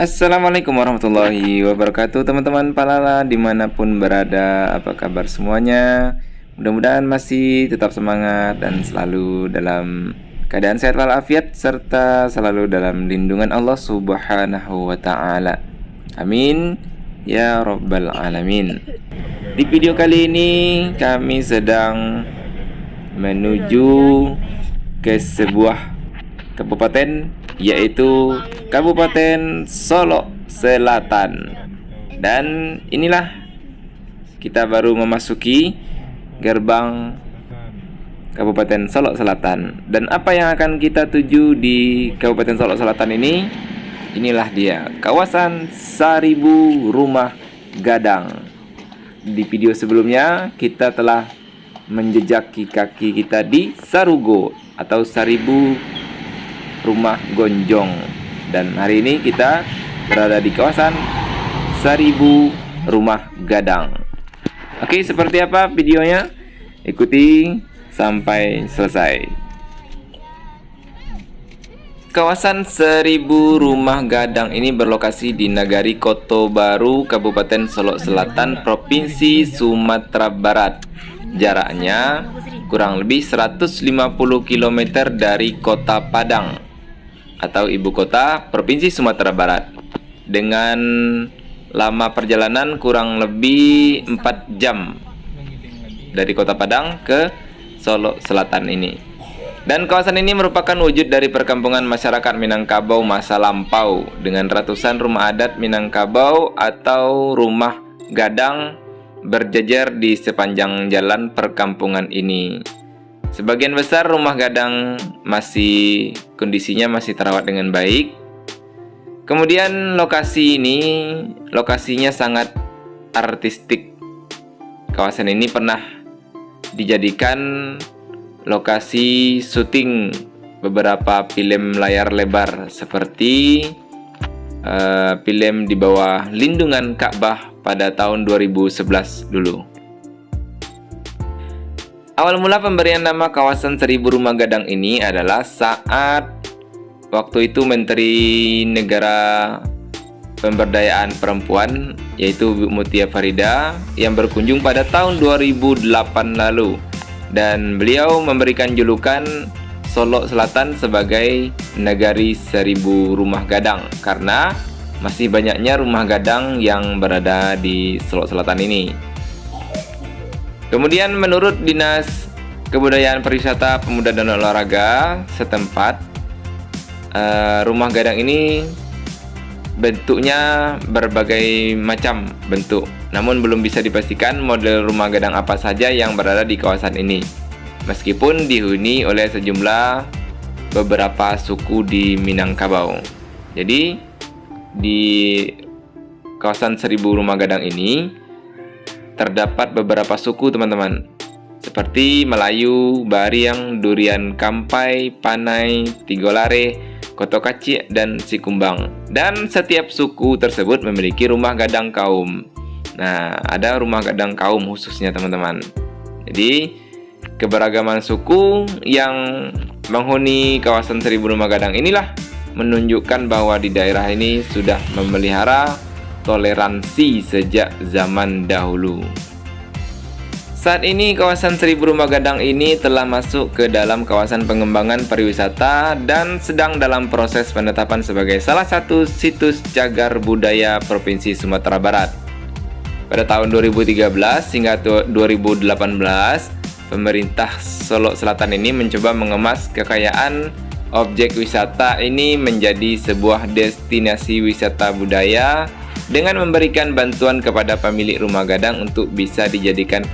Assalamualaikum warahmatullahi wabarakatuh, teman-teman Palala dimanapun berada. Apa kabar semuanya? Mudah-mudahan masih tetap semangat dan selalu dalam keadaan sehat walafiat, serta selalu dalam lindungan Allah Subhanahu wa ta'ala. Amin ya rabbal alamin. Di video kali ini kami sedang menuju ke sebuah kabupaten, yaitu Kabupaten Solok Selatan. Dan inilah kita baru memasuki gerbang Kabupaten Solok Selatan. Dan apa yang akan kita tuju di Kabupaten Solok Selatan ini? Inilah dia, kawasan Seribu Rumah Gadang. Di video sebelumnya kita telah menjejaki kaki kita di Sarugo atau Seribu Rumah Gonjong. Dan hari ini kita berada di kawasan Seribu Rumah Gadang. Oke, seperti apa videonya? Ikuti sampai selesai. Kawasan Seribu Rumah Gadang ini berlokasi di Nagari Koto Baru, Kabupaten Solok Selatan, Provinsi Sumatera Barat. Jaraknya kurang lebih 150 km dari Kota Padang atau ibu kota Provinsi Sumatera Barat, dengan lama perjalanan kurang lebih 4 jam dari Kota Padang ke Solok Selatan ini. Dan kawasan ini merupakan wujud dari perkampungan masyarakat Minangkabau masa lampau, dengan ratusan rumah adat Minangkabau atau rumah gadang berjejer di sepanjang jalan perkampungan ini. Sebagian besar rumah gadang kondisinya masih terawat dengan baik. Kemudian lokasinya sangat artistik. Kawasan ini pernah dijadikan lokasi syuting beberapa film layar lebar, seperti film Di Bawah Lindungan Ka'bah pada tahun 2011 dulu. Awal mula pemberian nama kawasan Seribu Rumah Gadang ini adalah saat waktu itu Menteri Negara Pemberdayaan Perempuan, yaitu Bu Mutia Farida, yang berkunjung pada tahun 2008 lalu. Dan beliau memberikan julukan Solok Selatan sebagai Nagari Seribu Rumah Gadang, karena masih banyaknya rumah gadang yang berada di Solok Selatan ini. Kemudian menurut Dinas Kebudayaan Pariwisata Pemuda dan Olahraga setempat, rumah gadang ini bentuknya berbagai macam bentuk, namun belum bisa dipastikan model rumah gadang apa saja yang berada di kawasan ini, meskipun dihuni oleh sejumlah beberapa suku di Minangkabau. Jadi di kawasan Seribu Rumah Gadang ini terdapat beberapa suku, teman-teman, seperti Melayu, Bariang, Durian Kampai, Panai, Tigolare, Kotokaci, dan Sikumbang. Dan setiap suku tersebut memiliki rumah gadang kaum. Nah, ada rumah gadang kaum khususnya, teman-teman. Jadi keberagaman suku yang menghuni kawasan Seribu Rumah Gadang inilah menunjukkan bahwa di daerah ini sudah memelihara toleransi sejak zaman dahulu. Saat ini kawasan Seribu Rumah Gadang ini telah masuk ke dalam kawasan pengembangan pariwisata dan sedang dalam proses penetapan sebagai salah satu situs cagar budaya Provinsi Sumatera Barat. Pada tahun 2013 hingga 2018, pemerintah Solok Selatan ini mencoba mengemas kekayaan objek wisata ini menjadi sebuah destinasi wisata budaya dengan memberikan bantuan kepada pemilik rumah gadang untuk bisa dijadikan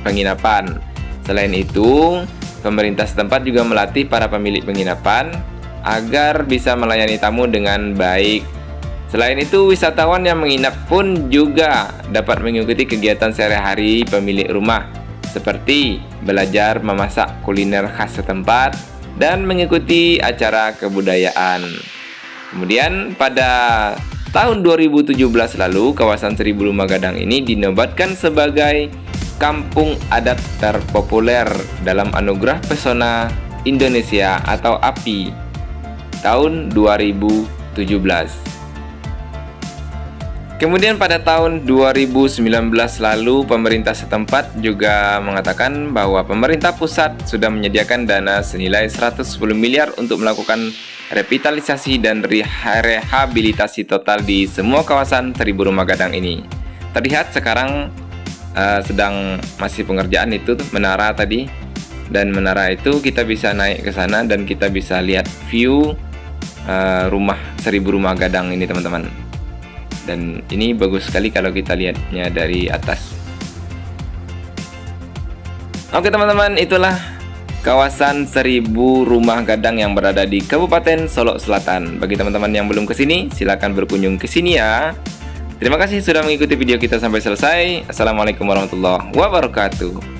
penginapan. Selain itu, pemerintah setempat juga melatih para pemilik penginapan agar bisa melayani tamu dengan baik. Selain itu, wisatawan yang menginap pun juga dapat mengikuti kegiatan sehari-hari pemilik rumah, seperti belajar memasak kuliner khas setempat dan mengikuti acara kebudayaan. Kemudian pada tahun 2017 lalu, kawasan Seribu Rumah Gadang ini dinobatkan sebagai kampung adat terpopuler dalam Anugerah Pesona Indonesia atau API tahun 2017. Kemudian pada tahun 2019 lalu, pemerintah setempat juga mengatakan bahwa pemerintah pusat sudah menyediakan dana senilai 110 miliar untuk melakukan revitalisasi dan rehabilitasi total di semua kawasan Seribu Rumah Gadang ini. Terlihat sekarang sedang masih pengerjaan itu menara tadi, dan menara itu kita bisa naik ke sana dan kita bisa lihat view rumah Seribu Rumah Gadang ini, teman-teman. Dan ini bagus sekali kalau kita lihatnya dari atas. Oke teman-teman, itulah kawasan Seribu Rumah Gadang yang berada di Kabupaten Solok Selatan. Bagi teman-teman yang belum kesini, silakan berkunjung ke sini ya. Terima kasih sudah mengikuti video kita sampai selesai. Assalamualaikum warahmatullahi wabarakatuh.